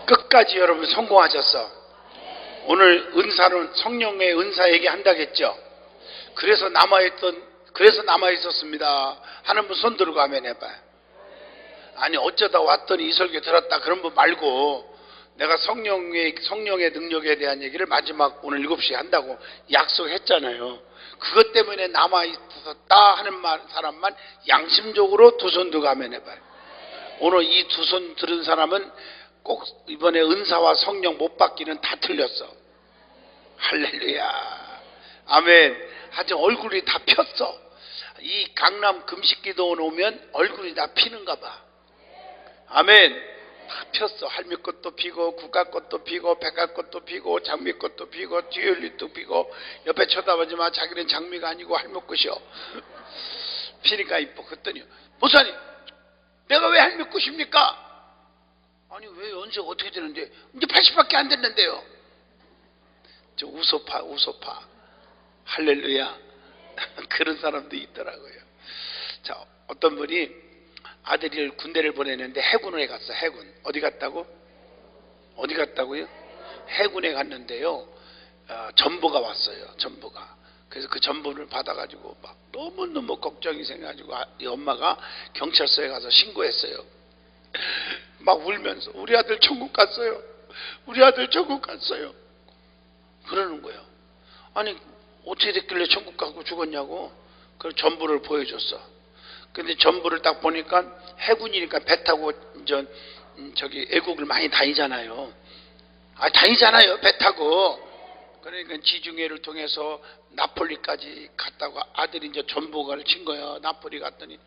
끝까지 여러분 성공하셨어. 오늘 은사는 성령의 은사 얘기한다겠죠. 그래서 남아있었습니다 하는 분 손 들고 아멘 해봐요. 아니 어쩌다 왔더니 이 설교 들었다 그런 분 말고, 내가 성령의 능력에 대한 얘기를 마지막 오늘 7시에 한다고 약속했잖아요. 그것 때문에 남아있었다 하는 사람만 양심적으로 두 손 들고 아멘 해봐요. 오늘 이 두 손 들은 사람은 꼭 이번에 은사와 성령 못 받기는 다 틀렸어. 할렐루야. 아멘. 아직 얼굴이 다 폈어. 이 강남 금식기도원 오면 얼굴이 다 피는가 봐. 아멘. 다 폈어. 할미꽃도 피고 국화꽃도 피고 백화꽃도 피고 장미꽃도 피고 듀얼리도 피고, 옆에 쳐다보지 마. 자기는 장미가 아니고 할미꽃이요. 피니까 이뻐. 그랬더니 목사님 내가 왜 할미꽃입니까? 아니 왜 연세가 어떻게 되는데? 이제 80밖에 안 됐는데요. 저 우소파. 할렐루야. 그런 사람도 있더라고요. 자, 어떤 분이 아들을 군대를 보내는데 해군에 갔어. 해군. 어디 갔다고요? 해군에 갔는데요. 전보가 왔어요. 전보가. 그래서 그 전보를 받아가지고 막 너무너무 걱정이 생겨가지고 이 엄마가 경찰서에 가서 신고했어요. 막 울면서 우리 아들 천국 갔어요. 그러는 거예요. 아니 어떻게 됐길래 천국 가고 죽었냐고. 그래서 전부를 보여줬어. 근데 전부를 딱 보니까 해군이니까 배 타고 저기 애국을 많이 다니잖아요. 배 타고. 그러니까 지중해를 통해서 나폴리까지 갔다고 아들이 이제 전보가를 친 거야. 나폴리 갔더니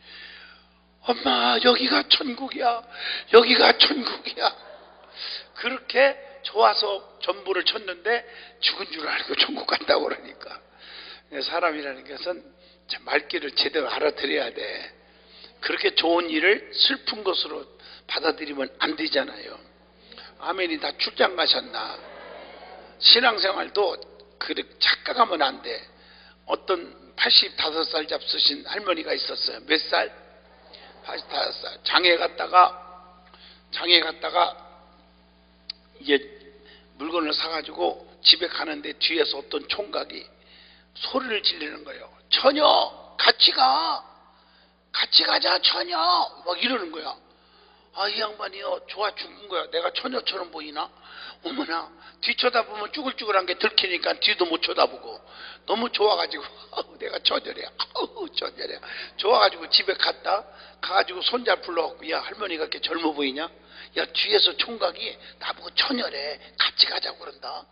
엄마 여기가 천국이야. 그렇게 좋아서 전부를 쳤는데 죽은 줄 알고 천국 간다고 그러니까. 사람이라는 것은 말귀를 제대로 알아들어야 돼. 그렇게 좋은 일을 슬픈 것으로 받아들이면 안 되잖아요. 아멘이. 다 출장 가셨나? 신앙생활도 그렇게 착각하면 안 돼. 어떤 85살 잡수신 할머니가 있었어요. 몇 살? 85살. 장에 갔다가 이제 물건을 사가지고 집에 가는데 뒤에서 어떤 총각이 소리를 지르는 거예요. 처녀 같이 가자 처녀, 막 이러는 거야. 이 양반이요 좋아 죽은 거야. 내가 처녀처럼 보이나? 어머나, 뒤 쳐다보면 쭈글쭈글한 게 들키니까 뒤도 못 쳐다보고 너무 좋아가지고 내가 처녀래. 좋아가지고 집에 가가지고 손자 불러갖고, 야 할머니가 이렇게 젊어 보이냐? 야 뒤에서 총각이 나보고 처녀래, 같이 가자고 그런다.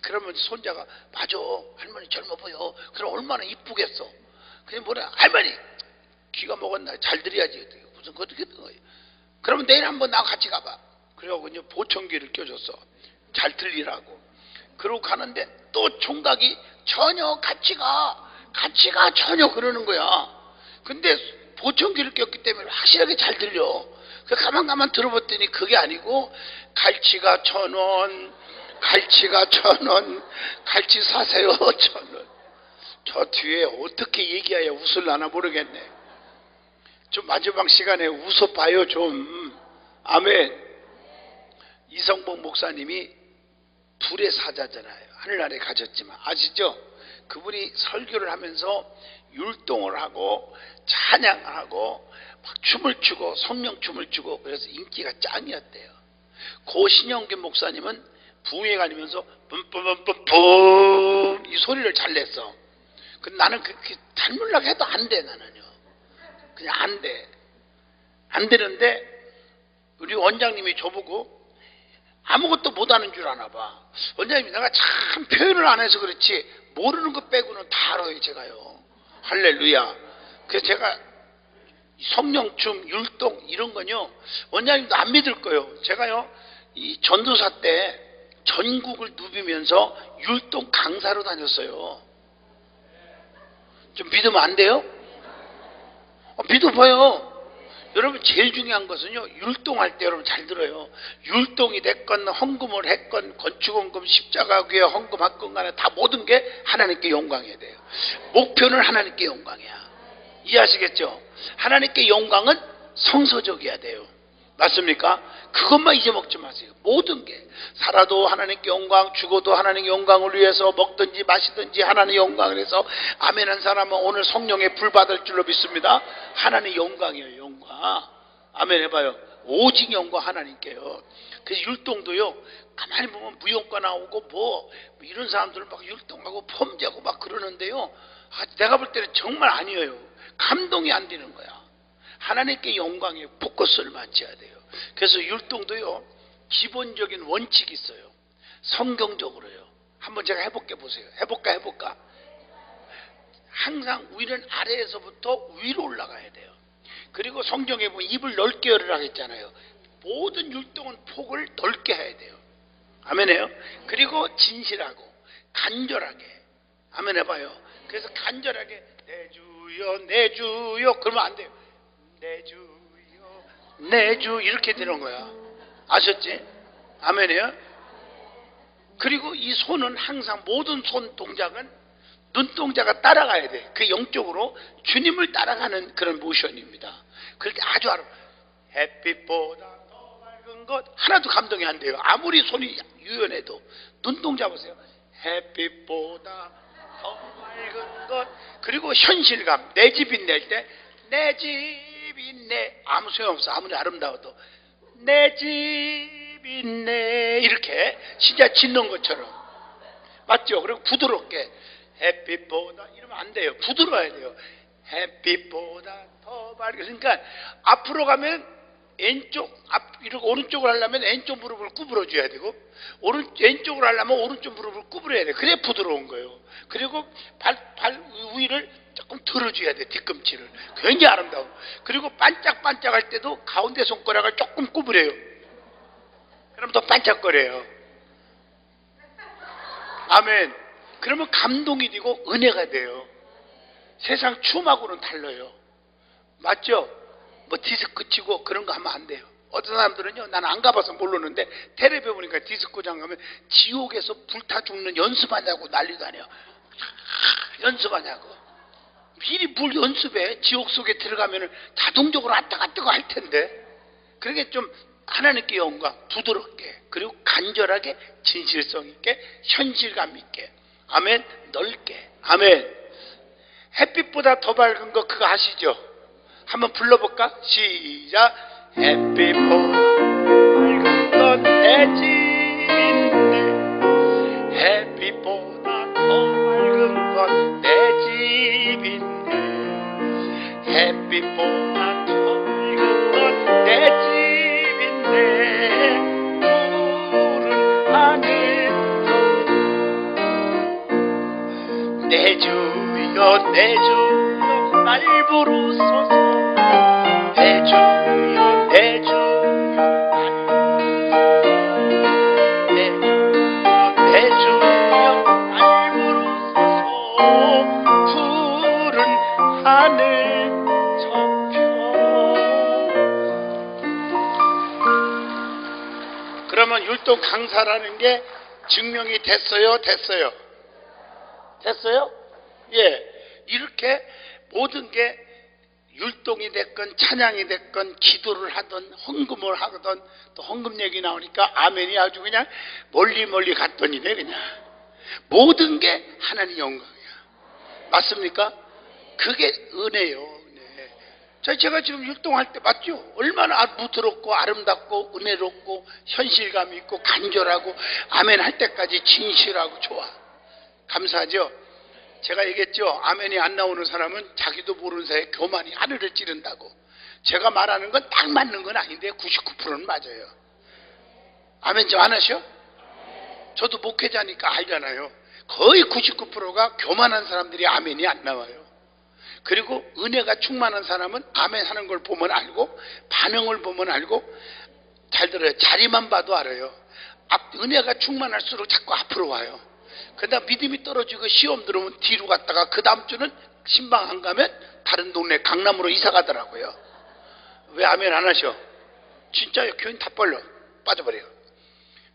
그러면 손자가 맞아 할머니 젊어 보여. 그럼 얼마나 이쁘겠어. 그냥 뭐라, 할머니 귀가 먹었나? 잘 들어야지. 무슨 어떻게 든 거예요. 그러면 내일 한번 나와 같이 가봐. 그래갖고 이제 보청기를 껴줬어. 잘 들리라고. 그러고 가는데 또 총각이 처녀 같이 가 처녀 그러는 거야. 근데 보청기를 꼈기 때문에 확실하게 잘 들려. 그 가만 들어봤더니 그게 아니고 갈치가 1,000원, 갈치 사세요 1,000원. 저 뒤에 어떻게 얘기해야 웃을라나 모르겠네. 좀 마지막 시간에 웃어봐요 좀. 아멘. 이성복 목사님이 불의 사자잖아요. 하늘나라에 가셨지만 아시죠? 그분이 설교를 하면서 율동을 하고 찬양을 하고 막 춤을 추고 성령춤을 추고 그래서 인기가 짱이었대요. 고신영균 목사님은 부흥회 다니면서 뿜뿜뿜뿜 이 소리를 잘 냈어. 근데 나는 그렇게 닮으려고 해도 안 돼. 나는요 그냥 안 되는데 우리 원장님이 저보고 아무것도 못하는 줄 아나 봐. 원장님이 내가 참 표현을 안 해서 그렇지 모르는 것 빼고는 다 알아요 제가요. 할렐루야. 그래서 제가 성령춤, 율동 이런 건요 원장님도 안 믿을 거예요. 제가요 이 전도사 때 전국을 누비면서 율동 강사로 다녔어요. 좀 믿으면 안 돼요? 믿어봐요. 여러분 제일 중요한 것은요 율동할 때 여러분 잘 들어요. 율동이 됐건 헌금을 했건 건축헌금 십자가교회 헌금했건 간에 다 모든 게 하나님께 영광해야 돼요. 목표는 하나님께 영광이야. 이해하시겠죠? 하나님께 영광은 성서적이어야 돼요. 맞습니까? 그것만 잊어먹지 마세요. 모든 게 살아도 하나님께 영광, 죽어도 하나님께 영광을 위해서 먹든지 마시든지 하나님의 영광을 해서 아멘한 사람은 오늘 성령의 불 받을 줄로 믿습니다. 하나님의 영광이에요. 영광. 아멘 해봐요. 오직 영광 하나님께요. 그래서 율동도요, 가만히 보면 무용과 나오고 뭐 이런 사람들은 막 율동하고 폼자고 막 그러는데요, 내가 볼 때는 정말 아니에요. 감동이 안 되는 거야. 하나님께 영광에 포커스를 맞춰야 돼요. 그래서 율동도요, 기본적인 원칙이 있어요. 성경적으로요. 한번 제가 해볼게 보세요. 해볼까? 항상 우리는 아래에서부터 위로 올라가야 돼요. 그리고 성경에 보면 입을 넓게 열으라 했잖아요. 모든 율동은 폭을 넓게 해야 돼요. 아멘해요. 그리고 진실하고 간절하게. 아멘 해봐요. 그래서 간절하게 내 주여 내 주여 그러면 안 돼요. 내 주여 내 주 이렇게 되는 거야. 아셨지? 아멘해요. 그리고 이 손은 항상 모든 손 동작은 눈동자가 따라가야 돼. 그 영적으로 주님을 따라가는 그런 모션입니다. 그렇게 아주 햇빛보다 더 밝은 것 하나도 감동이 안 돼요. 아무리 손이 유연해도. 눈동자 보세요. 햇빛보다 더 밝은 것. 그리고 현실감. 내 집 빛낼 때 내 집 있네. 아무 소용없어. 아무리 아름다워도 내 집 있네. 이렇게 진짜 짓는 것처럼. 맞죠? 그리고 부드럽게 햇빛보다 이러면 안 돼요. 부드러워야 돼요. 햇빛보다 더 밝게. 그러니까 앞으로 가면 왼쪽 이렇게 오른쪽을 하려면 왼쪽 무릎을 구부러 줘야 되고 왼쪽을 하려면 오른쪽 무릎을 구부려야 돼. 그래 부드러운 거예요. 그리고 발 위를 조금 들어줘야 돼. 뒤꿈치를. 굉장히 아름다워. 그리고 반짝반짝할 때도 가운데 손가락을 조금 구부려요. 그럼 더 반짝거려요. 아멘. 그러면 감동이 되고 은혜가 돼요. 세상 춤하고는 달라요. 맞죠? 뭐 디스코 치고 그런 거 하면 안 돼요. 어떤 사람들은요, 나는 안 가봐서 모르는데 텔레비 보니까 디스코장 가면 지옥에서 불타 죽는 연습하냐고 난리도 아니에요. 연습하냐고. 미리 뭘 연습해. 지옥 속에 들어가면 자동적으로 왔다가 뜨고 할 텐데. 그러게 좀 하나님께 영광 부드럽게 그리고 간절하게 진실성 있게 현실감 있게. 아멘. 넓게. 아멘. 햇빛보다 더 밝은 거 그거 아시죠? 한번 불러볼까? 시작. 햇빛보다 밝은 건 내 집인데 햇빛보다 더 밝은 건 내 집인데 햇빛보다 더 밝은 건 내 집인데 푸른 하늘 내 주여 내 주여 날 부르소서 내 주여 내 주여 내 주여 날 부르소서 푸른 하늘 저편. 그러면 율동 강사라는 게 증명이 됐어요? 됐어요? 예. 이렇게 모든 게 율동이 됐건 찬양이 됐건 기도를 하든 헌금을 하든 또 헌금 얘기 나오니까 아멘이 아주 그냥 멀리 갔더니네 그냥. 모든 게 하나님 영광이야. 맞습니까? 그게 은혜요. 네. 제가 지금 율동할 때 맞죠? 얼마나 부드럽고 아름답고 은혜롭고 현실감 있고 간절하고 아멘 할 때까지 진실하고 좋아. 감사하죠? 제가 얘기했죠. 아멘이 안 나오는 사람은 자기도 모르는 사이에 교만이 하늘을 찌른다고. 제가 말하는 건 딱 맞는 건 아닌데 99%는 맞아요. 아멘 좀 안 하셔? 저도 목회자니까 알잖아요. 거의 99%가 교만한 사람들이 아멘이 안 나와요. 그리고 은혜가 충만한 사람은 아멘 하는 걸 보면 알고 반응을 보면 알고. 잘 들어요. 자리만 봐도 알아요. 은혜가 충만할수록 자꾸 앞으로 와요. 그다음 믿음이 떨어지고 시험 들어오면 뒤로 갔다가 그 다음 주는 신방 안 가면 다른 동네 강남으로 이사 가더라고요. 왜 아멘 안 하셔? 진짜요. 교인 다 빠져버려요.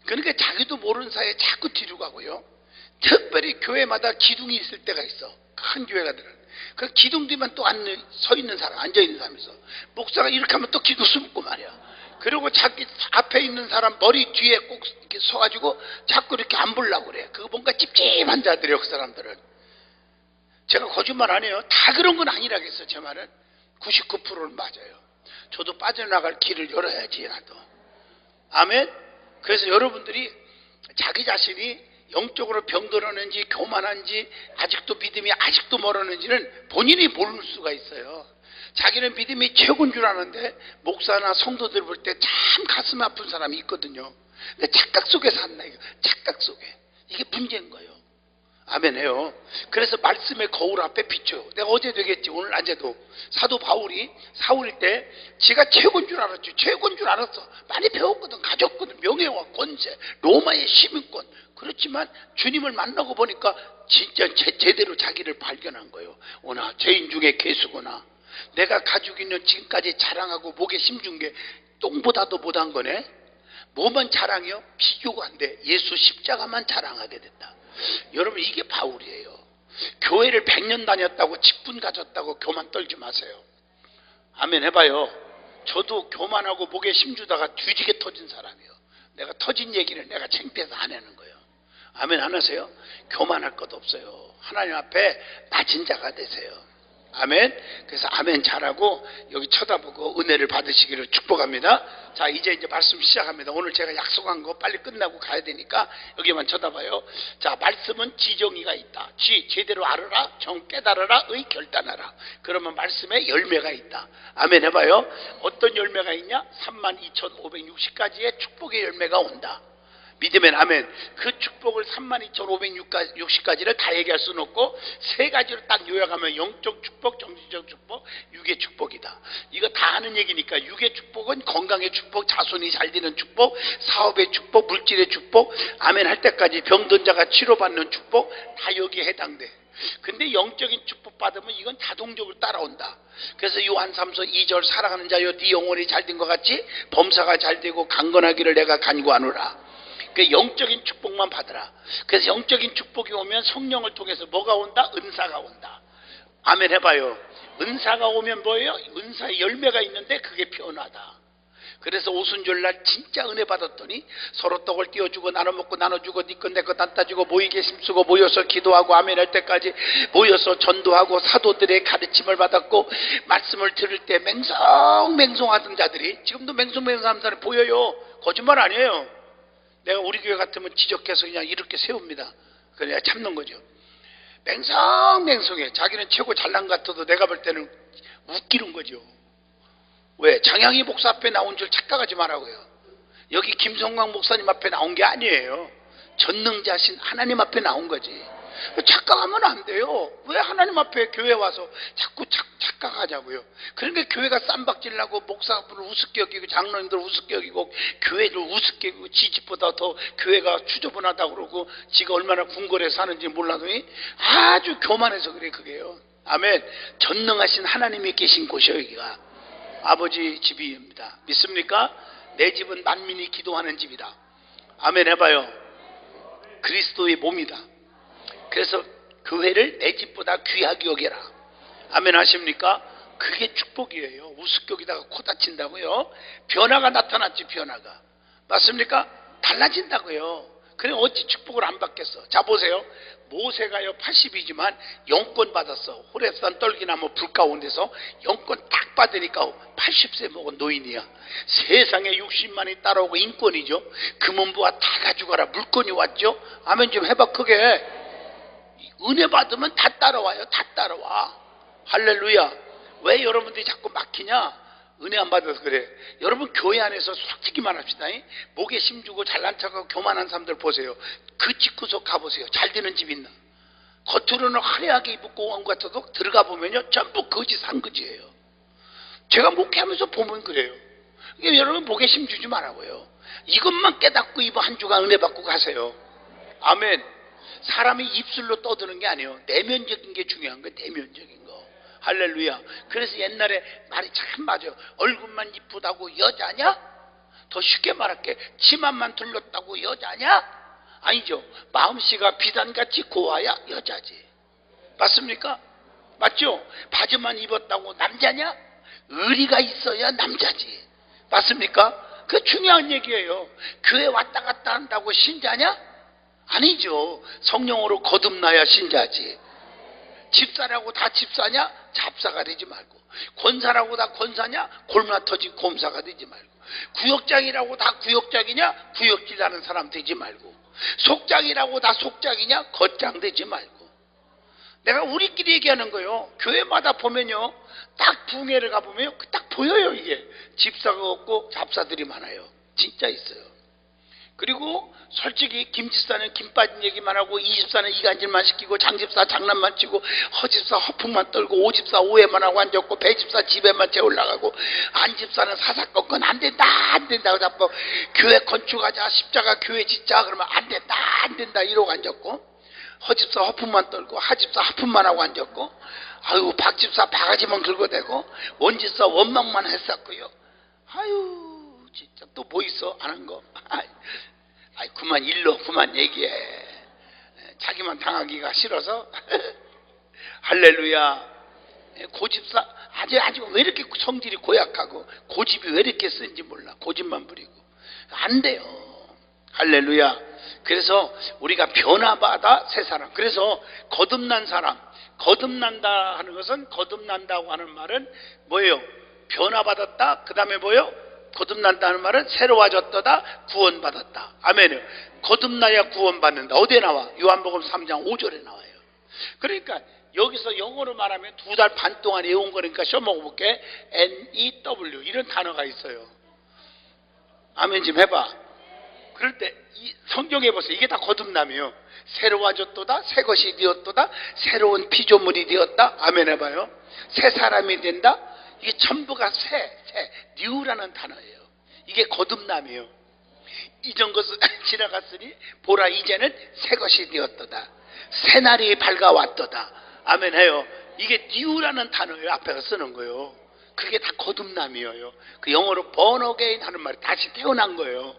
그러니까 자기도 모르는 사이에 자꾸 뒤로 가고요. 특별히 교회마다 기둥이 있을 때가 있어. 큰 교회가들은. 그 기둥 뒤만 또 서 있는 사람, 앉아 있는 사람이 있어. 목사가 이렇게 하면 또 기둥 숨고 말이야. 그리고 자기 앞에 있는 사람 머리 뒤에 꼭 이렇게 서가지고 자꾸 이렇게 안 보려고 그래. 그거 뭔가 찝찝한 자들이에요, 그 사람들은. 제가 거짓말 안 해요. 다 그런 건 아니라겠어, 제 말은. 99%는 맞아요. 저도 빠져나갈 길을 열어야지, 나도. 아멘? 그래서 여러분들이 자기 자신이 영적으로 병들었는지 교만한지 아직도 믿음이 아직도 멀었는지는 본인이 모를 수가 있어요. 자기는 믿음이 최고인 줄 아는데 목사나 성도들 볼 때 참 가슴 아픈 사람이 있거든요. 근데 착각 속에 산다, 이거. 착각 속에. 이게 문제인 거예요. 아멘해요. 그래서 말씀의 거울 앞에 비춰요. 내가 어제 되겠지, 오늘 낮에도 사도 바울이 사울일 때 지가 최고인 줄 알았죠. 최고인 줄 알았어. 많이 배웠거든, 가졌거든, 명예와 권세, 로마의 시민권. 그렇지만 주님을 만나고 보니까 진짜 제대로 자기를 발견한 거예요. 오나 죄인 중에 괴수구나. 내가 가지고 있는 지금까지 자랑하고 목에 심준 게 똥보다도 못한 거네. 뭐만 자랑해요? 비교가 안 돼. 예수 십자가만 자랑하게 됐다. 여러분, 이게 바울이에요. 교회를 100년 다녔다고 직분 가졌다고 교만 떨지 마세요. 아멘 해봐요. 저도 교만하고 목에 심주다가 뒤지게 터진 사람이에요. 내가 터진 얘기를 내가 창피해서 안 하는 거예요. 아멘 안 하세요? 교만할 것 없어요. 하나님 앞에 낮은 자가 되세요. 아멘. 그래서 아멘 잘하고 여기 쳐다보고 은혜를 받으시기를 축복합니다. 자, 이제 말씀 시작합니다. 오늘 제가 약속한 거 빨리 끝나고 가야 되니까 여기만 쳐다봐요. 자, 말씀은 지정의가 있다. 제대로 알아라, 정 깨달아라, 의 결단하라. 그러면 말씀에 열매가 있다. 아멘 해봐요. 어떤 열매가 있냐? 32,560가지의 축복의 열매가 온다. 믿으면 아멘. 그 축복을 32,560가지를 다 얘기할 수는 없고 세 가지로 딱 요약하면 영적 축복, 정신적 축복, 육의 축복이다. 이거 다 하는 얘기니까 육의 축복은 건강의 축복, 자손이 잘 되는 축복, 사업의 축복, 물질의 축복, 아멘 할 때까지 병든 자가 치료받는 축복, 다 여기에 해당돼. 근데 영적인 축복 받으면 이건 자동적으로 따라온다. 그래서 요한 3서 2절 사랑하는 자여 네 영혼이 잘 된 것 같이 범사가 잘 되고 강건하기를 내가 간구하노라. 영적인 축복만 받으라. 그래서 영적인 축복이 오면 성령을 통해서 뭐가 온다? 은사가 온다. 아멘 해봐요. 은사가 오면 뭐예요? 은사의 열매가 있는데 그게 변화다. 그래서 오순절날 진짜 은혜 받았더니 서로 떡을 띄워주고 나눠 먹고 나눠주고 네 것 내 것 안 따지고 모이게 힘쓰고 모여서 기도하고 아멘 할 때까지 모여서 전도하고 사도들의 가르침을 받았고 말씀을 들을 때 맹성맹성하던 자들이 지금도 맹성맹성하는 사람이 보여요. 거짓말 아니에요. 내가 우리 교회 같으면 지적해서 그냥 이렇게 세웁니다. 그냥 참는 거죠. 맹성맹성해. 자기는 최고 잘난 것 같아도 내가 볼 때는 웃기는 거죠. 왜? 장향희 목사 앞에 나온 줄 착각하지 말라고요. 여기 김성광 목사님 앞에 나온 게 아니에요. 전능자신 하나님 앞에 나온 거지. 착각하면 안 돼요. 왜 하나님 앞에 교회 와서 자꾸 착각하자고요. 그러니까 교회가 쌈박질나고 목사분을 우습게 여기고 장로님들 우습게 여기고 교회를 우습게 여기고 지집보다 더 교회가 추저분하다고 그러고 지가 얼마나 궁궐에 사는지 몰라더니 아주 교만해서 그래. 그게요. 아멘. 전능하신 하나님이 계신 곳이에요. 여기가 아버지 집입니다. 믿습니까? 내 집은 만민이 기도하는 집이다. 아멘 해봐요. 그리스도의 몸이다. 그래서 교회를 내 집보다 귀하게 여겨라. 아멘 하십니까? 그게 축복이에요. 우습게 여기다가 코 다친다고요. 변화가 나타났지. 변화가 맞습니까? 달라진다고요. 그래 어찌 축복을 안 받겠어. 자 보세요. 모세가요 80이지만 영권 받았어. 호렙산 떨기나무 불 가운데서 영권 딱 받으니까 80세 먹은 노인이야. 세상에 60만이 따라오고 인권이죠. 금은부와 다 가져가라. 물건이 왔죠. 아멘 좀 해봐 크게. 은혜 받으면 다 따라와요. 다 따라와. 할렐루야. 왜 여러분들이 자꾸 막히냐? 은혜 안 받아서 그래. 여러분 교회 안에서 솔직히 말합시다. 목에 심주고 잘난 척하고 교만한 사람들 보세요. 그 집구석 가보세요. 잘 되는 집 있나? 겉으로는 화려하게 입고 온 것 같아도 들어가 보면요 전부 거짓 상거지예요. 제가 목회하면서 보면 그래요. 그러니까 여러분 목에 심주지 말라고요. 이것만 깨닫고 이번 한 주간 은혜 받고 가세요. 아멘. 사람이 입술로 떠드는 게 아니에요. 내면적인 게 중요한 거예요. 내면적인 거. 할렐루야. 그래서 옛날에 말이 참 맞아요. 얼굴만 이쁘다고 여자냐? 더 쉽게 말할게. 치마만 둘렀다고 여자냐? 아니죠. 마음씨가 비단같이 고와야 여자지. 맞습니까? 맞죠? 바지만 입었다고 남자냐? 의리가 있어야 남자지. 맞습니까? 그 중요한 얘기예요. 교회 왔다 갔다 한다고 신자냐? 아니죠. 성령으로 거듭나야 신자지. 집사라고 다 집사냐? 잡사가 되지 말고. 권사라고 다 권사냐? 골마 터진 곰사가 되지 말고. 구역장이라고 다 구역장이냐? 구역질하는 사람 되지 말고. 속장이라고 다 속장이냐? 겉장 되지 말고. 내가 우리끼리 얘기하는 거예요. 교회마다 보면요, 딱 부흥회를 가보면 딱 보여요. 이게 집사가 없고 잡사들이 많아요. 진짜 있어요. 그리고 솔직히 김집사는 김 빠진 얘기만 하고, 이집사는 이간질만 시키고, 장집사 장난만 치고, 허집사 허풍만 떨고, 오집사 오해만 하고 앉았고, 배집사 집에만 채 올라가고, 안집사는 사사건건 안 된다 안 된다고 자꾸 교회 건축하자, 십자가 교회 짓자 그러면 안 된다 안 된다 이러고 앉았고, 허집사 허풍만 떨고, 하집사 하품만 하고 앉았고, 아유 박집사 바가지만 긁어대고, 원집사 원망만 했었고요. 아유 진짜 또 뭐 있어 안 한 거? 아이 그만 일러 그만 얘기해. 자기만 당하기가 싫어서. 할렐루야. 고집사 아주 왜 이렇게 성질이 고약하고 고집이 왜 이렇게 센지 몰라. 고집만 부리고 안 돼요. 할렐루야. 그래서 우리가 변화받아 새 사람. 그래서 거듭난 사람, 거듭난다 하는 것은, 거듭난다고 하는 말은 뭐예요? 변화받았다. 그 다음에 뭐예요? 거듭난다는 말은 새로워졌다, 구원받았다. 아멘이요. 거듭나야 구원받는다. 어디에 나와? 요한복음 3장 5절에 나와요. 그러니까 여기서 영어로 말하면 2달 반 동안 외운 거니까 시험 먹어볼게. NEW 이런 단어가 있어요. 아멘 좀 해봐. 그럴 때 이 성경에 보세요. 이게 다 거듭남이에요. 새로워졌도다, 새 것이 되었도다, 새로운 피조물이 되었다. 아멘 해봐요. 새 사람이 된다. 이게 전부가 new라는 단어예요. 이게 거듭남이에요. 이전 것은 지나갔으니 보라 이제는 새 것이 되었도다. 새 날이 밝아왔도다. 아멘 해요. 이게 new라는 단어예요. 앞에서 쓰는 거예요. 그게 다 거듭남이에요. 그 영어로 born again 하는 말이 다시 태어난 거예요.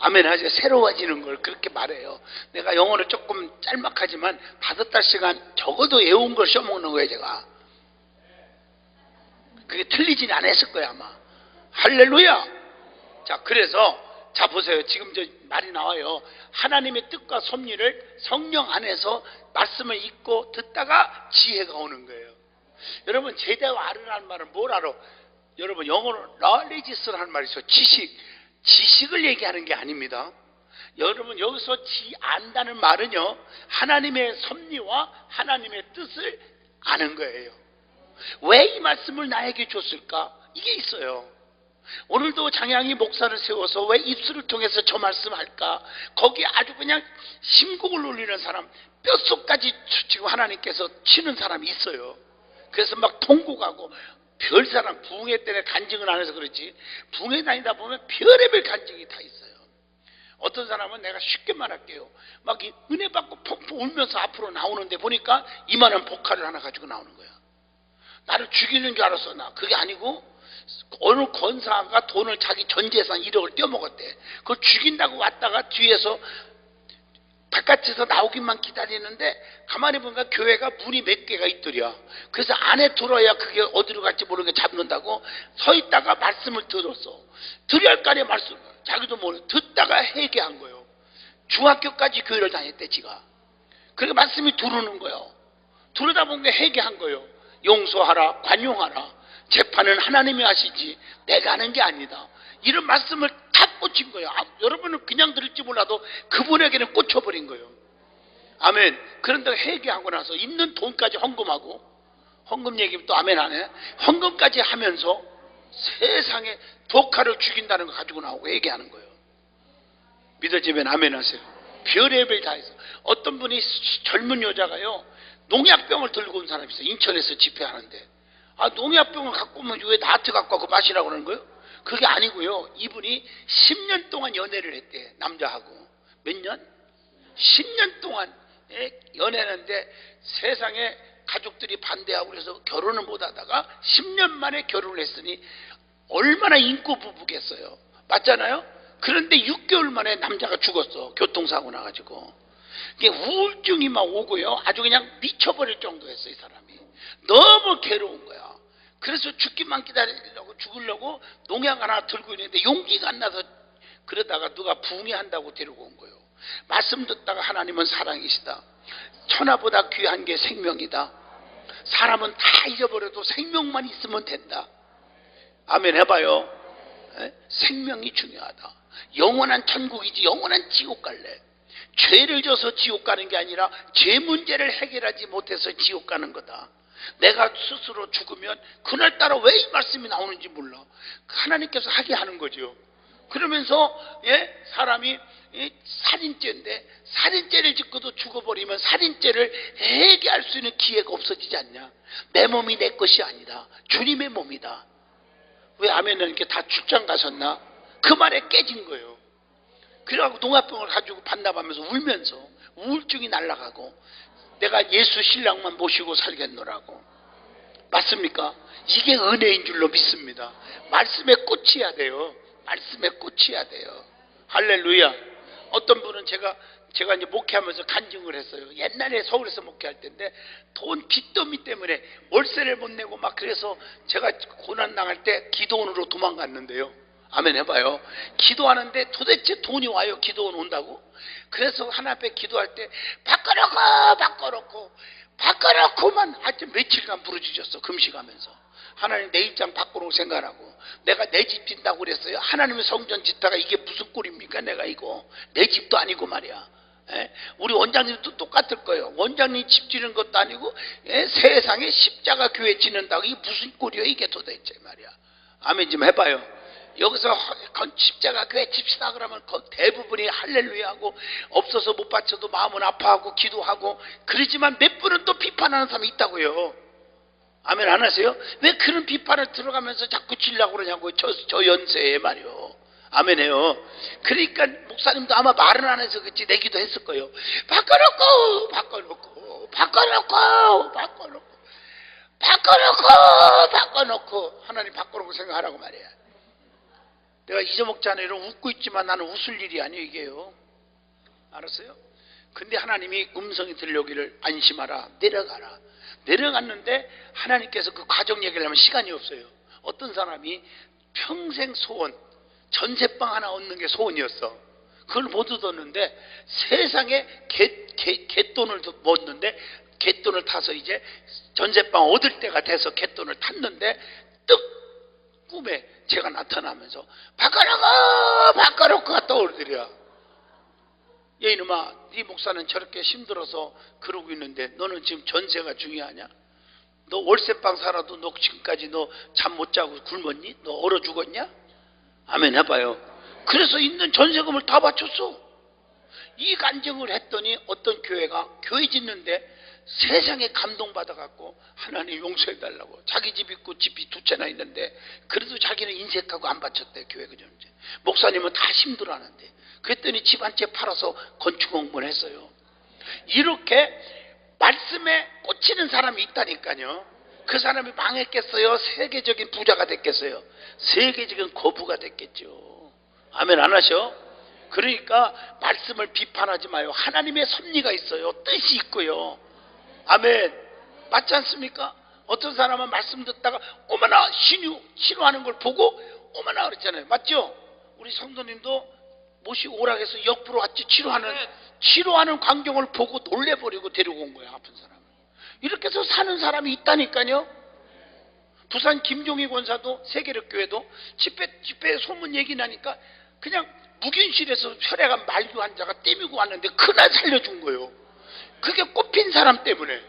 아멘 하죠. 새로워지는 걸 그렇게 말해요. 내가 영어를 조금 짤막하지만 5달 시간 적어도 외운 걸 써먹는 거예요. 제가 그게 틀리진 않았을 거야 아마. 할렐루야. 자, 그래서 자 보세요. 지금 저 말이 나와요. 하나님의 뜻과 섭리를 성령 안에서 말씀을 읽고 듣다가 지혜가 오는 거예요. 여러분 제대와 알으라는 말은 뭘 알아? 여러분 영어로 knowledge라는 말이 있어요. 지식을 얘기하는 게 아닙니다. 여러분 여기서 안다는 말은요, 하나님의 섭리와 하나님의 뜻을 아는 거예요. 왜 이 말씀을 나에게 줬을까? 이게 있어요. 오늘도 장양이 목사를 세워서 왜 입술을 통해서 저 말씀할까? 거기에 아주 그냥 심곡을 울리는 사람, 뼛속까지 지금 하나님께서 치는 사람이 있어요. 그래서 막 통곡하고, 별 사람, 부흥회 때문에 간증을 안 해서 그렇지, 부흥회 다니다 보면 별의별 간증이 다 있어요. 어떤 사람은 내가 쉽게 말할게요. 막 은혜 받고 펑펑 울면서 앞으로 나오는데 보니까 이만한 복화를 하나 가지고 나오는 거야. 나를 죽이는 줄 알았어. 나 그게 아니고 어느 권사가 돈을 자기 전 재산 1억을 떼어먹었대. 그걸 죽인다고 왔다가 뒤에서 바깥에서 나오기만 기다리는데 가만히 보니까 교회가 문이 몇 개가 있더랴. 그래서 안에 들어야 그게 어디로 갈지 모르게 잡는다고 서 있다가 말씀을 들었어. 들을까지 말씀 자기도 모르고 듣다가 회개한 거예요. 중학교까지 교회를 다녔대 지가. 그러니까 말씀이 들어오는 거예요. 들어다 보니까 회개한 거예요. 용서하라, 관용하라. 재판은 하나님이 하시지 내가 하는 게 아니다. 이런 말씀을 다 꽂힌 거예요. 여러분은 그냥 들을지 몰라도 그분에게는 꽂혀버린 거예요. 아멘. 그런데 회개하고 나서 있는 돈까지 헌금하고, 헌금 얘기면 또 아멘 안 해? 헌금까지 하면서 세상에 독화를 죽인다는 거 가지고 나오고 회개하는 거예요. 믿어지면 아멘 하세요. 별의별 다 해서. 어떤 분이 젊은 여자가요, 농약병을 들고 온 사람이 있어요. 인천에서 집회하는데. 농약병을 갖고 오면 왜 나한테 갖고 와서 마시라고 그러는 거예요? 그게 아니고요. 이분이 10년 동안 연애를 했대. 남자하고. 몇 년? 10년 동안 연애했는데 세상에 가족들이 반대하고 그래서 결혼을 못 하다가 10년 만에 결혼을 했으니 얼마나 인고 부부겠어요. 맞잖아요? 그런데 6개월 만에 남자가 죽었어. 교통사고 나가지고. 이게 우울증이 막 오고요. 아주 그냥 미쳐버릴 정도였어. 이 사람이. 너무 괴로운 거야. 그래서 죽기만 기다리려고 죽으려고 농약 하나 들고 있는데 용기가 안 나서 그러다가 누가 붕해한다고 데리고 온 거예요. 말씀 듣다가 하나님은 사랑이시다. 천하보다 귀한 게 생명이다. 사람은 다 잊어버려도 생명만 있으면 된다. 아멘 해봐요. 에? 생명이 중요하다. 영원한 천국이지 영원한 지옥 갈래. 죄를 져서 지옥 가는 게 아니라 죄 문제를 해결하지 못해서 지옥 가는 거다. 내가 스스로 죽으면 그날따라 왜 이 말씀이 나오는지 몰라. 하나님께서 하게 하는 거죠. 그러면서 사람이 살인죄인데 살인죄를 짓고도 죽어버리면 살인죄를 해결할 수 있는 기회가 없어지지 않냐. 내 몸이 내 것이 아니다. 주님의 몸이다. 왜 아멘은 이렇게 다 출장 가셨나? 그 말에 깨진 거예요. 그래갖고 농화병을 가지고 반납하면서 울면서 우울증이 날아가고 내가 예수 신랑만 모시고 살겠노라고. 맞습니까? 이게 은혜인 줄로 믿습니다. 말씀에 꽂혀야 돼요. 말씀에 꽂혀야 돼요. 할렐루야. 어떤 분은 제가 이제 목회하면서 간증을 했어요. 옛날에 서울에서 목회할 때인데 돈 빚더미 때문에 월세를 못 내고 막 그래서 제가 고난 당할 때 기도원으로 도망갔는데요. 아멘 해봐요. 기도하는데 도대체 돈이 와요? 기도원 온다고? 그래서 하나님 앞에 기도할 때 바꿔놓고만 하여튼 며칠간 부르짖었어. 금식하면서. 하나님 내 입장 바꿔놓고 생각하고 내가 내 집 짓다고 그랬어요. 하나님의 성전 짓다가 이게 무슨 꼴입니까? 내가 이거 내 집도 아니고 말이야. 우리 원장님도 똑같을 거예요. 원장님 집 짓는 것도 아니고 세상에 십자가 교회 짓는다고 이게 무슨 꼴이에요 이게 도대체 말이야. 아멘 좀 해봐요. 여기서 십자가 교회 집시다 그러면 대부분이 할렐루야 하고 없어서 못 바쳐도 마음은 아파하고 기도하고 그러지만 몇 분은 또 비판하는 사람이 있다고요. 아멘 안 하세요? 왜 그런 비판을 들어가면서 자꾸 치려고 그러냐고 저 연세에 말이요. 아멘 해요. 그러니까 목사님도 아마 말은 안 해서 그렇지 내기도 했을 거예요. 바꿔놓고 하나님 바꿔놓고 생각하라고 말이야. 내가 잊어먹지 않으려 웃고 있지만 나는 웃을 일이 아니에요 이게요. 알았어요? 근데 하나님이 음성이 들려오기를 안심하라 내려가라. 내려갔는데 하나님께서 그 과정 얘기를 하면 시간이 없어요. 어떤 사람이 평생 소원 전세방 하나 얻는 게 소원이었어. 그걸 못 얻었는데 세상에 갯돈을 얻는데 갯돈을 타서 이제 전세방 얻을 때가 돼서 갯돈을 탔는데 떡 꿈에 제가 나타나면서 바꿔놓고 떠오르더랴. 야 이놈아 네 목사는 저렇게 힘들어서 그러고 있는데 너는 지금 전세가 중요하냐? 너 월세방 살아도 너 지금까지 너 잠 못 자고 굶었니? 너 얼어 죽었냐? 아멘 해봐요. 그래서 있는 전세금을 다 바쳤어. 이 간증을 했더니 어떤 교회가 교회 짓는데 세상에 감동받아갖고 하나님 용서해달라고. 자기 집 있고 집이 두 채나 있는데 그래도 자기는 인색하고 안 바쳤대. 교회 그전에 목사님은 다 힘들어하는데 그랬더니 집 한 채 팔아서 건축 공부를 했어요. 이렇게 말씀에 꽂히는 사람이 있다니까요. 그 사람이 망했겠어요? 세계적인 부자가 됐겠어요? 세계적인 거부가 됐겠죠. 아멘 안 하셔? 그러니까 말씀을 비판하지 마요. 하나님의 섭리가 있어요. 뜻이 있고요. 아멘. 맞지 않습니까? 어떤 사람은 말씀 듣다가 어머나 신유하는 걸 보고 어머나 그랬잖아요. 맞죠? 우리 성도님도 모시고 오라 해서 역부로 같이 치료하는 광경을 보고 놀래버리고 데리고 온 거예요. 아픈 사람을. 이렇게 해서 사는 사람이 있다니까요. 부산 김종희 권사도 세계력교회도 집회 소문 얘기 나니까 그냥 무균실에서 혈액암 말기 환자가 떼미고 왔는데 그날 살려준 거예요. 그게 꼽힌 사람 때문에.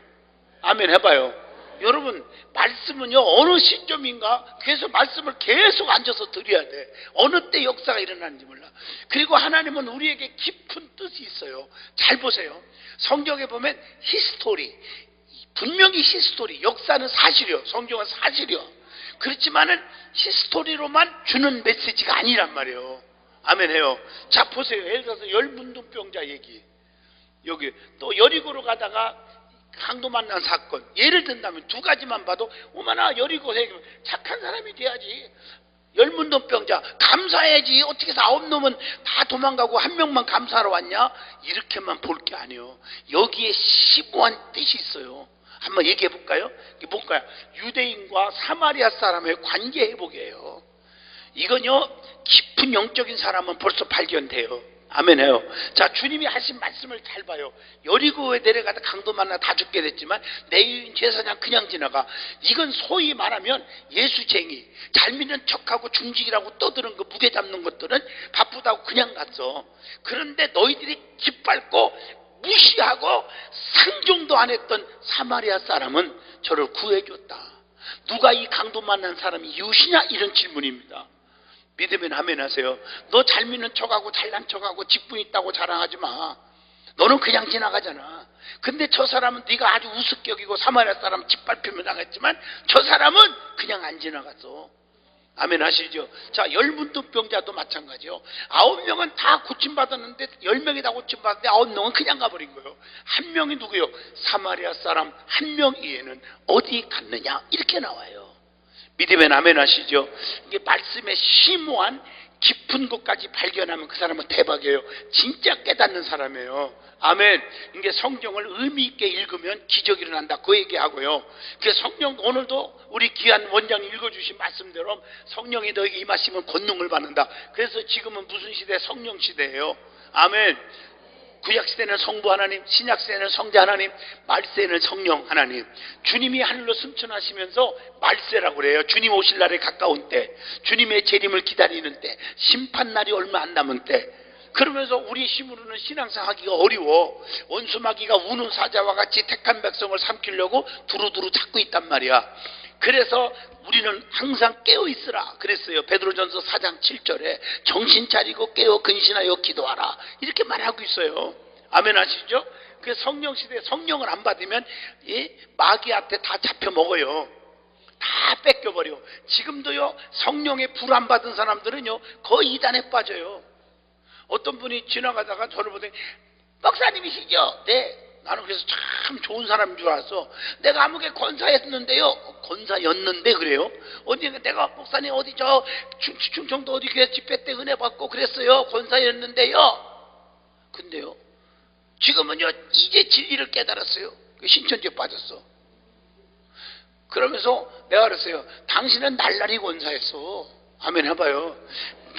아멘 해봐요. 여러분 말씀은요 어느 시점인가 그래서 말씀을 계속 앉아서 드려야 돼. 어느 때 역사가 일어나는지 몰라. 그리고 하나님은 우리에게 깊은 뜻이 있어요. 잘 보세요. 성경에 보면 히스토리 분명히 히스토리 역사는 사실이요. 성경은 사실이요. 그렇지만은 히스토리로만 주는 메시지가 아니란 말이에요. 아멘 해요. 자 보세요. 예를 들어서 열문둥병자 얘기. 여기 또 여리고로 가다가 강도 만난 사건 예를 든다면 두 가지만 봐도 어머나 여리고에 착한 사람이 돼야지. 열문동병자 감사해야지. 어떻게 해서 9놈은 다 도망가고 한 명만 감사하러 왔냐? 이렇게만 볼 게 아니에요. 여기에 심오한 뜻이 있어요. 한번 얘기해 볼까요? 이게 뭔가요? 유대인과 사마리아 사람의 관계 회복이에요. 이건요, 깊은 영적인 사람은 벌써 발견돼요. 아멘해요. 자, 주님이 하신 말씀을 잘 봐요. 여리고에 내려가다 강도 만나 다 죽게 됐지만 레위인 제사장 그냥 지나가. 이건 소위 말하면 예수쟁이, 잘 믿는 척하고 중직이라고 떠드는 그 무게 잡는 것들은 바쁘다고 그냥 갔어. 그런데 너희들이 짓밟고 무시하고 상종도 안 했던 사마리아 사람은 저를 구해줬다. 누가 이 강도 만난 사람이 이웃이냐? 이런 질문입니다. 믿으면 아멘 하세요. 너 잘 믿는 척하고 잘난 척하고 직분 있다고 자랑하지 마. 너는 그냥 지나가잖아. 근데 저 사람은 네가 아주 우습게 여기고 사마리아 사람 짓밟히며 나갔지만 저 사람은 그냥 안 지나갔어. 아멘 하시죠. 자, 열문둥병자도 마찬가지요. 9명은 다 고침받았는데 10명이 다 고침받았는데 9명은 그냥 가버린 거예요. 한 명이 누구요? 사마리아 사람 한 명 이외에는 어디 갔느냐? 이렇게 나와요. 믿으면 아멘 하시죠. 이게 말씀의 심오한 깊은 것까지 발견하면 그 사람은 대박이에요. 진짜 깨닫는 사람이에요. 아멘. 이게 성경을 의미 있게 읽으면 기적이 일어난다. 그 얘기하고요. 그 성령, 오늘도 우리 귀한 원장이 읽어주신 말씀대로 성령이 너에게 임하시면 권능을 받는다. 그래서 지금은 무슨 시대? 성령 시대예요. 아멘. 구약시대는 성부 하나님, 신약시대는 성자 하나님, 말세는 성령 하나님. 주님이 하늘로 승천하시면서 말세라고 그래요. 주님 오실 날에 가까운 때, 주님의 재림을 기다리는 때, 심판날이 얼마 안 남은 때. 그러면서 우리 힘으로는 신앙생활 하기가 어려워. 원수마귀가 우는 사자와 같이 택한 백성을 삼키려고 두루두루 찾고 있단 말이야. 그래서 우리는 항상 깨어 있으라 그랬어요. 베드로전서 4장 7절에 정신 차리고 깨어 근신하여 기도하라 이렇게 말하고 있어요. 아멘 하시죠? 그 성령 시대에 성령을 안 받으면 이 마귀한테 다 잡혀 먹어요. 다 뺏겨버려. 지금도요, 성령의 불 안 받은 사람들은요 거의 이단에 빠져요. 어떤 분이 지나가다가 저를 보더니 목사님이시죠? 네. 나는 그래서 참 좋은 사람인 줄 알았어. 내가 아무개 권사였는데요. 권사였는데 그래요? 어디 내가 목사님 어디 저 충청도 어디 교회 집회 때 은혜 받고 그랬어요. 권사였는데요. 근데요, 지금은요 이제 진리를 깨달았어요. 신천지에 빠졌어. 그러면서 내가 그랬어요. 당신은 날라리 권사였어. 아멘 해봐요.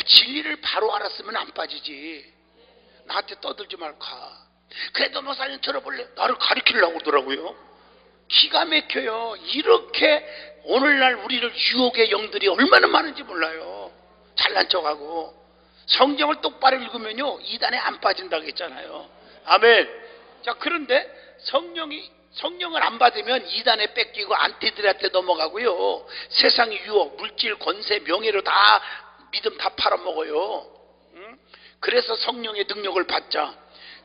진리를 바로 알았으면 안 빠지지. 나한테 떠들지 말고 가. 그래도 목사님 들어볼래? 나를 가르치려고 그러더라고요. 기가 막혀요. 이렇게 오늘날 우리를 유혹의 영들이 얼마나 많은지 몰라요. 잘난 척하고. 성경을 똑바로 읽으면요 이단에 안 빠진다고 했잖아요. 아멘. 자, 그런데 성령을 안 받으면 이단에 뺏기고 안티들한테 넘어가고요. 세상의 유혹, 물질, 권세, 명예로 다 믿음 다 팔아먹어요. 그래서 성령의 능력을 받자.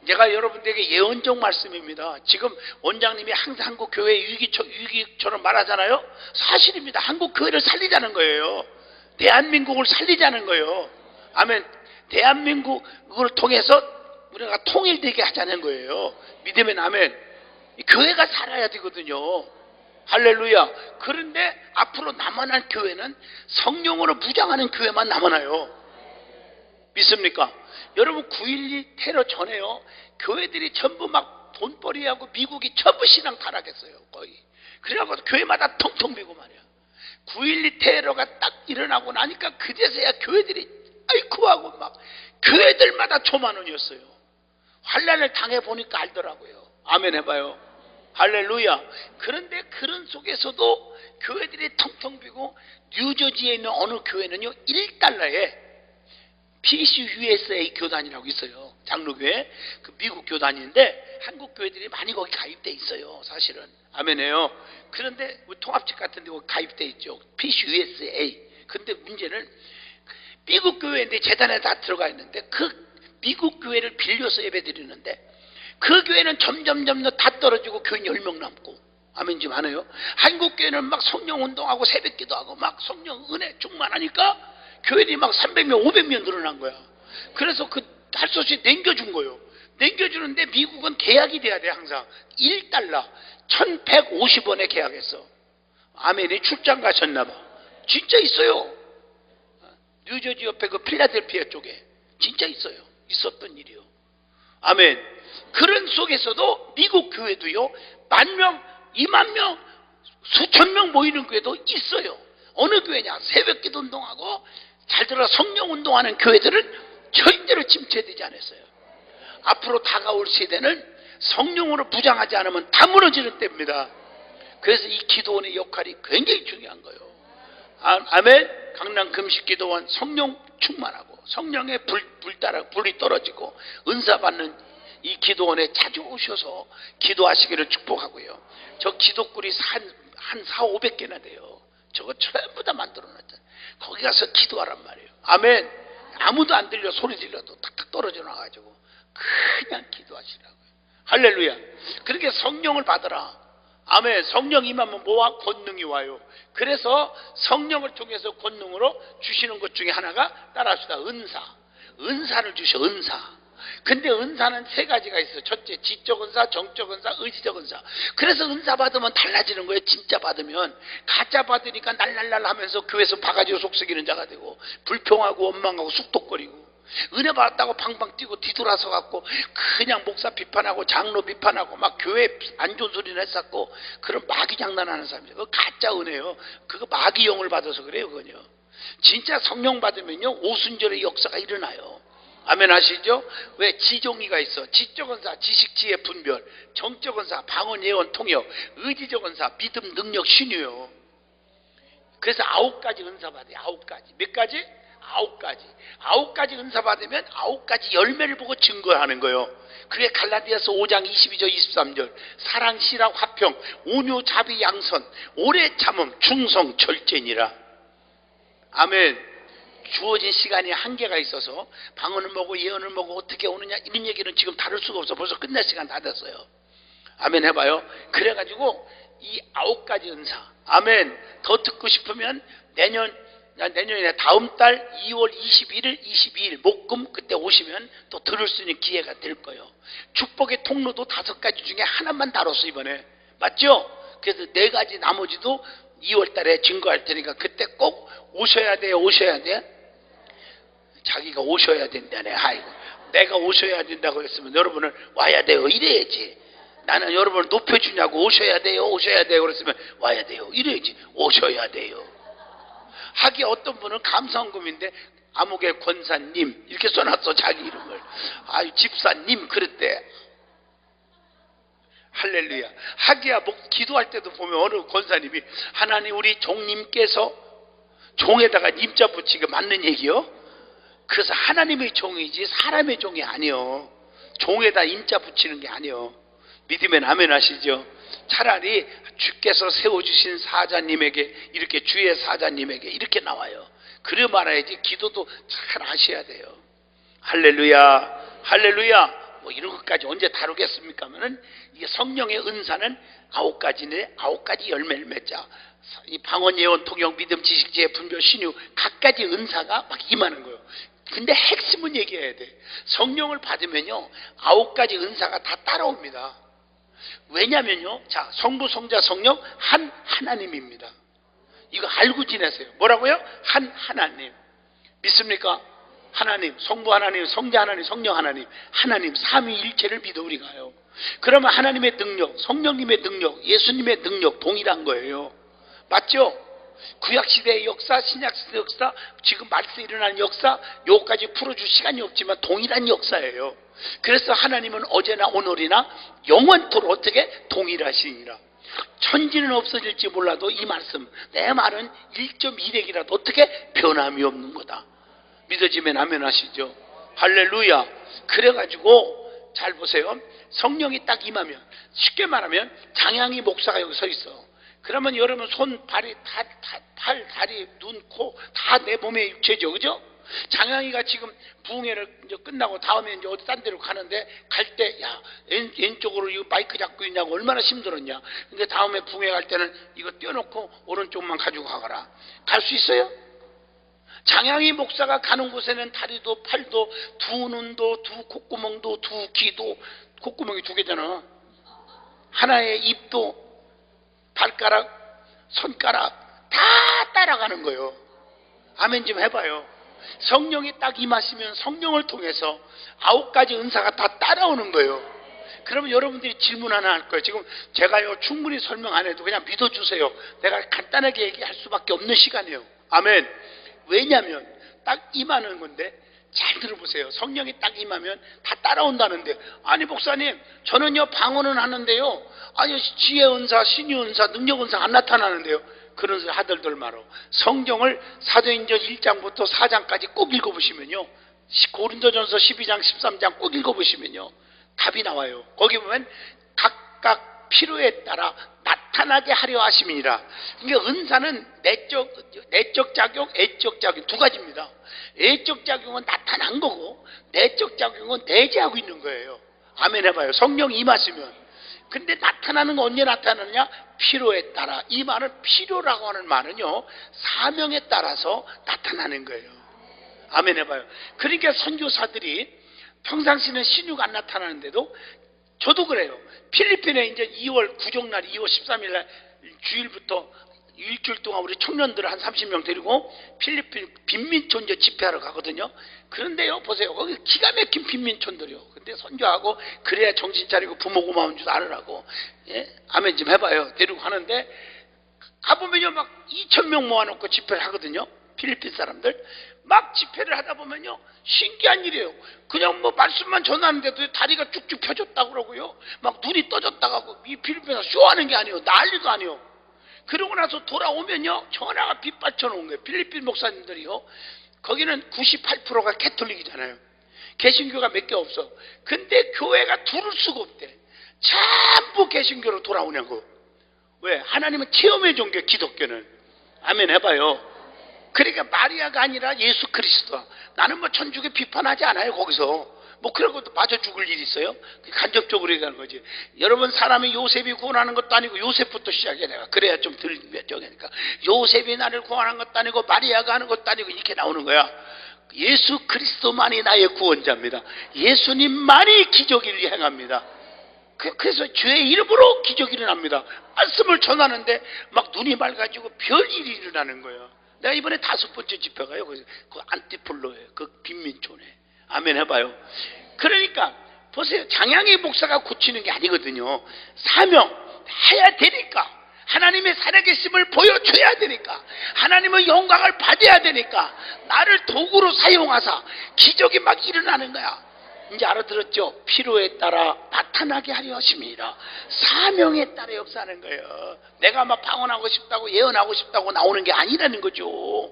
제가 여러분들에게 예언적 말씀입니다. 지금 원장님이 항상 한국 교회 위기처럼 말하잖아요. 사실입니다. 한국 교회를 살리자는 거예요. 대한민국을 살리자는 거예요. 아멘. 대한민국을 통해서 우리가 통일되게 하자는 거예요. 믿으면 아멘. 교회가 살아야 되거든요. 할렐루야. 그런데 앞으로 남아날 교회는 성령으로 무장하는 교회만 남아나요. 믿습니까? 여러분 9.12 테러 전에요 교회들이 전부 막 돈벌이하고 미국이 전부 신앙 타락했어요. 거의. 그래갖고 교회마다 텅텅 비고 말이야. 9.12 테러가 딱 일어나고 나니까 그제서야 교회들이 아이쿠 하고 막 교회들마다 초만원이었어요. 환난을 당해보니까 알더라고요. 아멘 해봐요. 할렐루야. 그런데 그런 속에서도 교회들이 텅텅 비고 뉴저지에 있는 어느 교회는요 1달러에 PCUSA 교단이라고 있어요. 장로교회. 그 미국 교단인데 한국 교회들이 많이 거기 가입돼 있어요. 사실은. 아멘해요. 그런데 통합직 같은 데 가입돼 있죠. PCUSA. 근데 문제는 미국 교회인데 재단에 다 들어가 있는데 그 미국 교회를 빌려서 예배 드리는데 그 교회는 점점 다 떨어지고 교인 10명 남고. 아멘 좀 하네요. 한국 교회는 막 성령 운동하고 새벽 기도하고 막 성령 은혜 충만하니까 교회들이 막 300명 500명 늘어난 거야. 그래서 그 할 수 없이 남겨준 거예요. 남겨주는데 미국은 계약이 돼야 돼. 항상 1달러 1150원에 계약했어. 아멘이 출장 가셨나 봐. 진짜 있어요. 뉴저지 옆에 그 필라델피아 쪽에 진짜 있어요. 있었던 일이요. 아멘. 그런 속에서도 미국 교회도요 10,000명 2만 명, 수천 명 모이는 교회도 있어요. 어느 교회냐? 새벽기도 운동하고 잘 들어 성령 운동하는 교회들은 절대로 침체되지 않았어요. 앞으로 다가올 세대는 성령으로 부장하지 않으면 다 무너지는 때입니다. 그래서 이 기도원의 역할이 굉장히 중요한 거예요. 아멘. 강남 금식기도원 성령 충만하고 성령의 불이 떨어지고 은사 받는 이 기도원에 자주 오셔서 기도하시기를 축복하고요. 저 기도굴이 한 400-500개나 돼요. 저거 전부 다 만들어놨잖아요. 거기 가서 기도하란 말이에요. 아멘. 아무도 안 들려. 소리 질러도 탁탁 떨어져 나가지고 그냥 기도하시라고요. 할렐루야. 그렇게 성령을 받으라. 아멘. 성령 임하면 뭐와? 권능이 와요. 그래서 성령을 통해서 권능으로 주시는 것 중에 하나가 따라합시다. 은사를 주셔. 은사. 근데 은사는 3가지가 있어요. 첫째, 지적 은사, 정적 은사, 의지적 은사. 그래서 은사 받으면 달라지는 거예요. 진짜 받으면. 가짜 받으니까 날날날 하면서 교회에서 바가지로 속썩이는 자가 되고 불평하고 원망하고 쑥덕거리고 은혜 받았다고 방방 뛰고 뒤돌아서 갖고 그냥 목사 비판하고 장로 비판하고 막 교회 안 좋은 소리를 했었고 그런 마귀 장난하는 사람이에요. 그거 가짜 은혜요. 그거 마귀 영을 받아서 그래요. 그거요. 진짜 성령 받으면요 오순절의 역사가 일어나요. 아멘 하시죠? 왜? 지종이가 있어. 지적 은사, 지식, 지혜, 분별. 정적 은사, 방언, 예언, 통역. 의지적 은사, 믿음, 능력, 신유요. 그래서 9가지 은사 받아요. 9가지. 몇 가지? 9가지. 9가지 은사 받으면 9가지 열매를 보고 증거하는 거예요. 그게 갈라디아서 5장 22절 23절. 사랑, 실학, 화평, 온유, 자비, 양선, 오래 참음, 충성, 절제니라. 아멘. 주어진 시간이 한계가 있어서 방언을 먹고 예언을 먹고 어떻게 오느냐 이런 얘기는 지금 다룰 수가 없어. 벌써 끝날 시간 다 됐어요. 아멘 해봐요. 그래가지고 이 9가지 은사. 아멘. 더 듣고 싶으면 내년에 다음 달 2월 21일, 22일 목금 그때 오시면 또 들을 수 있는 기회가 될 거예요. 축복의 통로도 5가지 중에 하나만 다뤘어 이번에. 맞죠? 그래서 4가지 나머지도 2월 달에 증거할 테니까 그때 꼭 오셔야 돼요. 오셔야 돼. 자기가 오셔야 된다네. 아이고, 내가 오셔야 된다고 했으면 여러분은 와야 돼요. 이래야지. 나는 여러분을 높여주냐고 오셔야 돼요. 오셔야 돼요. 그랬으면 와야 돼요. 이래야지. 오셔야 돼요. 하기 어떤 분은 감성금인데 아무개 권사님 이렇게 써놨어. 자기 이름을. 아유 집사님 그랬대. 할렐루야. 하기야 기도할 때도 보면 어느 권사님이 하나님 우리 종님께서 종에다가 님자 붙이기 맞는 얘기요? 그래서 하나님의 종이지 사람의 종이 아니요. 종에다 인자 붙이는 게 아니요. 믿으면 아멘 하시죠. 차라리 주께서 세워주신 사자님에게 이렇게 주의 사자님에게 이렇게 나와요. 그래 말아야지. 기도도 잘 하셔야 돼요. 할렐루야. 할렐루야. 뭐 이런 것까지 언제 다루겠습니까? 하면은 이게 성령의 은사는 9가지네. 9가지 열매를 맺자. 이 방언, 예언, 통역, 믿음, 지식, 지혜, 분별, 신유 각가지 은사가 막 임하는 거예요. 근데 핵심은 얘기해야 돼. 성령을 받으면요 9가지 은사가 다 따라옵니다. 왜냐면요, 자, 성부, 성자, 성령 하나님입니다. 이거 알고 지내세요. 뭐라고요? 하나님. 믿습니까? 하나님, 성부 하나님, 성자 하나님, 성령 하나님, 하나님 삼위일체를 믿어 우리가요. 그러면 하나님의 능력, 성령님의 능력, 예수님의 능력 동일한 거예요. 맞죠? 구약시대의 역사, 신약시대의 역사, 지금 말세에 일어나는 역사, 요까지 풀어줄 시간이 없지만 동일한 역사예요. 그래서 하나님은 어제나 오늘이나 영원토록 어떻게 동일하시니라. 천지는 없어질지 몰라도 이 말씀, 내 말은 1.1핵이라도 어떻게 변함이 없는 거다. 믿어지면 아멘 하시죠. 할렐루야. 그래가지고 잘 보세요. 성령이 딱 임하면, 쉽게 말하면 장양이 목사가 여기 서 있어. 그러면 여러분 손, 발이 팔, 다리, 눈, 코 다 내 몸의 육체죠. 그죠? 장양이가 지금 부흥회를 이제 끝나고 다음에 이제 어디 딴 데로 가는데 갈 때 야 왼쪽으로 이거 마이크 잡고 있냐고 얼마나 힘들었냐. 근데 다음에 부흥회 갈 때는 이거 떼어놓고 오른쪽만 가지고 가거라. 갈 수 있어요? 장양이 목사가 가는 곳에는 다리도 팔도 두 눈도 두 콧구멍도 두 귀도 콧구멍이 2개잖아. 하나의 입도 발가락 손가락 다 따라가는 거예요. 아멘 좀 해봐요. 성령이 딱 임하시면 성령을 통해서 9가지 은사가 다 따라오는 거예요. 그러면 여러분들이 질문 하나 할 거예요. 지금 제가요 충분히 설명 안 해도 그냥 믿어주세요. 내가 간단하게 얘기할 수밖에 없는 시간이에요. 아멘. 왜냐하면 딱 임하는 건데, 잘 들어보세요. 성령이 딱 임하면 다 따라온다는데, 아니 목사님 저는요 방언은 하는데요, 아니 지혜 은사, 신유 은사, 능력 은사 안 나타나는데요. 그런 소리 하들들 말어. 성경을 사도행전 1장부터 4장까지 꼭 읽어보시면요, 고린도전서 12장 13장 꼭 읽어보시면요 답이 나와요. 거기 보면 각각 필요에 따라 나타나게 하려 하심이니라. 그러니까 은사는 내적 작용, 애적 작용 두 가지입니다. 애적 작용은 나타난 거고, 내적 작용은 내재하고 있는 거예요. 아멘 해봐요. 성령 임하시면. 근데 나타나는 건 언제 나타나느냐? 필요에 따라. 이 말은 필요라고 하는 말은요, 사명에 따라서 나타나는 거예요. 아멘 해봐요. 그러니까 선교사들이 평상시는 신유가 안 나타나는데도, 저도 그래요. 필리핀에 이제 2월 구정날 2월 13일 날 주일부터 일주일 동안 우리 청년들을 한 30명 데리고 필리핀 빈민촌 이제 집회하러 가거든요. 그런데요, 보세요. 거기 기가 막힌 빈민촌들이요. 근데 선교하고 그래야 정신 차리고 부모 고마운 줄 알으라고, 예? 아멘 좀 해봐요. 데리고 가는데 가보면요, 막 2,000명 모아놓고 집회를 하거든요. 필리핀 사람들. 막 집회를 하다 보면요, 신기한 일이에요. 그냥 뭐 말씀만 전하는데도 다리가 쭉쭉 펴졌다고 그러고요, 막 눈이 떠졌다고. 이 필리핀에서 쇼하는 게 아니에요. 난리도 아니에요. 그러고 나서 돌아오면요, 전화가 빗발쳐 놓은 거예요. 필리핀 목사님들이요, 거기는 98%가 캐톨릭이잖아요. 개신교가 몇 개 없어. 근데 교회가 두를 수가 없대. 전부 개신교로 돌아오냐고. 왜? 하나님은 체험의 종교, 기독교는. 아멘 해봐요. 그러니까 마리아가 아니라 예수 그리스도. 나는 뭐 천주교 비판하지 않아요. 거기서 뭐 그러고 맞아 죽을 일이 있어요? 간접적으로 얘기하는 거지. 여러분, 사람이 요셉이 구원하는 것도 아니고, 요셉부터 시작해 내가. 그래야 좀 덜 몇정이니까. 요셉이 나를 구원한 것도 아니고, 마리아가 하는 것도 아니고, 이렇게 나오는 거야. 예수 그리스도만이 나의 구원자입니다. 예수님만이 기적을 행합니다. 그래서 주의 이름으로 기적이 일어납니다. 말씀을 전하는데 막 눈이 맑아지고 별일이 일어나는 거예요. 내가 이번에 5번째 집회 가요. 그 안티폴로에, 그 빈민촌에. 아멘 해봐요. 그러니까 보세요. 장양의 목사가 고치는 게 아니거든요. 사명 해야 되니까. 하나님의 살아계심을 보여줘야 되니까. 하나님의 영광을 받아야 되니까. 나를 도구로 사용하사 기적이 막 일어나는 거야. 이제 알아들었죠? 필요에 따라 나타나게 하려 하심이라. 사명에 따라 역사하는 거예요. 내가 막 방언하고 싶다고, 예언하고 싶다고 나오는 게 아니라는 거죠.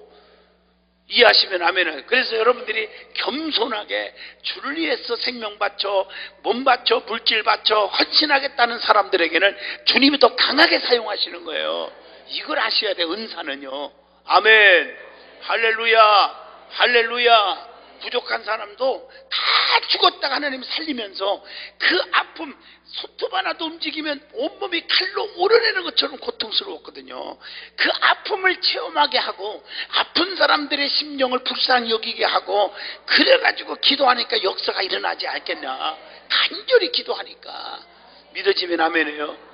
이해하시면 아멘은. 그래서 여러분들이 겸손하게 주를 위해서 생명 바쳐, 몸 바쳐, 물질 바쳐 헌신하겠다는 사람들에게는 주님이 더 강하게 사용하시는 거예요. 이걸 아셔야 돼. 은사는요. 아멘. 할렐루야. 할렐루야. 부족한 사람도 다 죽었다가 하나님이 살리면서 그 아픔, 손톱 하나도 움직이면 온몸이 칼로 오려내는 것처럼 고통스러웠거든요. 그 아픔을 체험하게 하고, 아픈 사람들의 심령을 불쌍히 여기게 하고, 그래가지고 기도하니까 역사가 일어나지 않겠나. 간절히 기도하니까. 믿어지면 아멘이에요.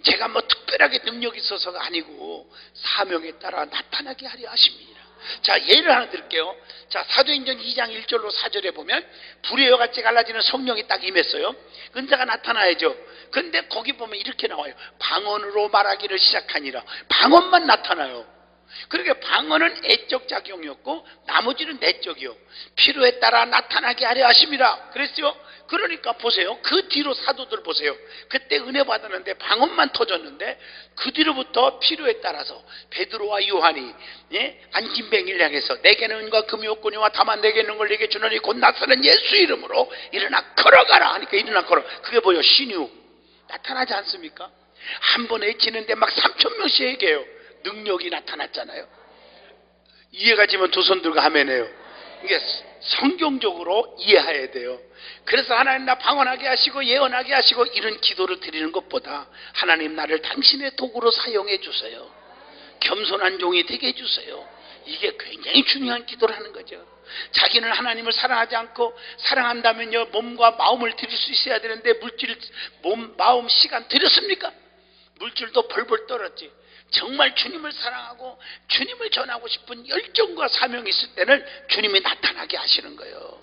제가 뭐 특별하게 능력이 있어서가 아니고 사명에 따라 나타나게 하려 하십니다. 자, 예를 하나 드릴게요. 자, 사도행전 2장 1절로 4절에 보면 불의 여같이 갈라지는 성령이 딱 임했어요. 은사가 나타나야죠. 근데 거기 보면 이렇게 나와요. 방언으로 말하기를 시작하니라. 방언만 나타나요. 그러니까 방언은 애적 작용이었고 나머지는 내적이요. 필요에 따라 나타나게 하려 하심이라 그랬어요. 그러니까 보세요. 그 뒤로 사도들 보세요. 그때 은혜 받았는데 방언만 터졌는데 그 뒤로부터 필요에 따라서 베드로와 요한이, 예? 안진뱅이를 향해서 내게는 은과 금이 없거니와 다만 내게 있는 걸 내게 주노니 곧 나서는 예수 이름으로 일어나 걸어가라 하니까 일어나 걸어. 그게 뭐예요? 신유. 나타나지 않습니까? 한 번 외치는데 막 3,000명씩 얘기해요. 능력이 나타났잖아요. 이해가 지면 두 손 들고 아멘해요. 이게 성경적으로 이해해야 돼요. 그래서 하나님 나 방언하게 하시고 예언하게 하시고 이런 기도를 드리는 것보다 하나님 나를 당신의 도구로 사용해 주세요. 겸손한 종이 되게 해주세요. 이게 굉장히 중요한 기도를 하는 거죠. 자기는 하나님을 사랑하지 않고, 사랑한다면요 몸과 마음을 드릴 수 있어야 되는데 물질, 몸, 마음, 시간 드렸습니까? 물질도 벌벌 떨었지. 정말 주님을 사랑하고 주님을 전하고 싶은 열정과 사명이 있을 때는 주님이 나타나게 하시는 거예요.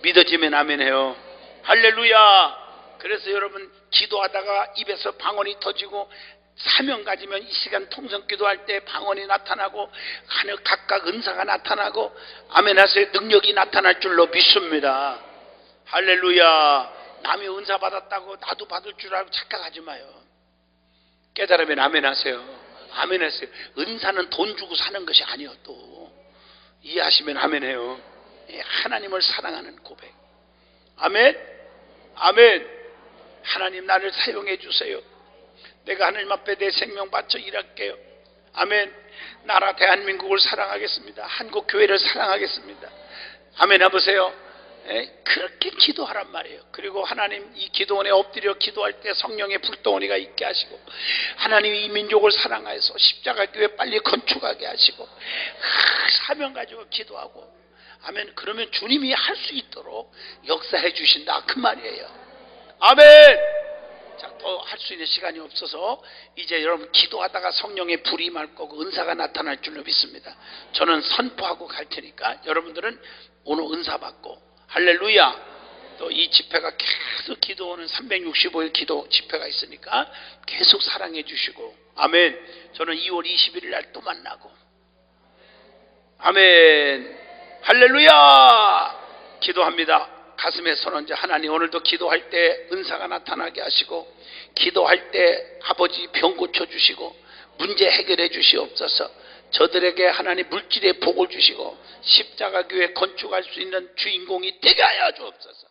믿어지면 아멘해요. 할렐루야. 그래서 여러분 기도하다가 입에서 방언이 터지고 사명 가지면 이 시간 통성 기도할 때 방언이 나타나고 각각 은사가 나타나고 아멘 하세요. 능력이 나타날 줄로 믿습니다. 할렐루야. 남이 은사 받았다고 나도 받을 줄 알고 착각하지 마요. 깨달으면 아멘 하세요. 아멘 하세요. 은사는 돈 주고 사는 것이 아니요. 또 이해하시면 아멘 해요. 하나님을 사랑하는 고백. 아멘. 아멘. 하나님 나를 사용해 주세요. 내가 하나님 앞에 내 생명 바쳐 일할게요. 아멘. 나라 대한민국을 사랑하겠습니다. 한국 교회를 사랑하겠습니다. 아멘 해보세요. 그렇게 기도하란 말이에요. 그리고 하나님 이 기도원에 엎드려 기도할 때 성령의 불덩어리가 있게 하시고 하나님 이 민족을 사랑하여서 십자가 교회 빨리 건축하게 하시고 사명 가지고 기도하고 아멘. 그러면 주님이 할 수 있도록 역사해 주신다 그 말이에요. 아멘. 자, 더 할 수 있는 시간이 없어서 이제 여러분 기도하다가 성령의 불이 임할 거고 은사가 나타날 줄로 믿습니다. 저는 선포하고 갈 테니까 여러분들은 오늘 은사 받고 할렐루야. 또 이 집회가 계속 기도하는 365일 기도 집회가 있으니까 계속 사랑해 주시고 아멘. 저는 2월 21일 날 또 만나고 아멘. 할렐루야. 기도합니다. 가슴에 손 얹어 하나님 오늘도 기도할 때 은사가 나타나게 하시고 기도할 때 아버지 병 고쳐주시고 문제 해결해 주시옵소서. 저들에게 하나님 물질의 복을 주시고 십자가 교회 건축할 수 있는 주인공이 되게 하여 주옵소서.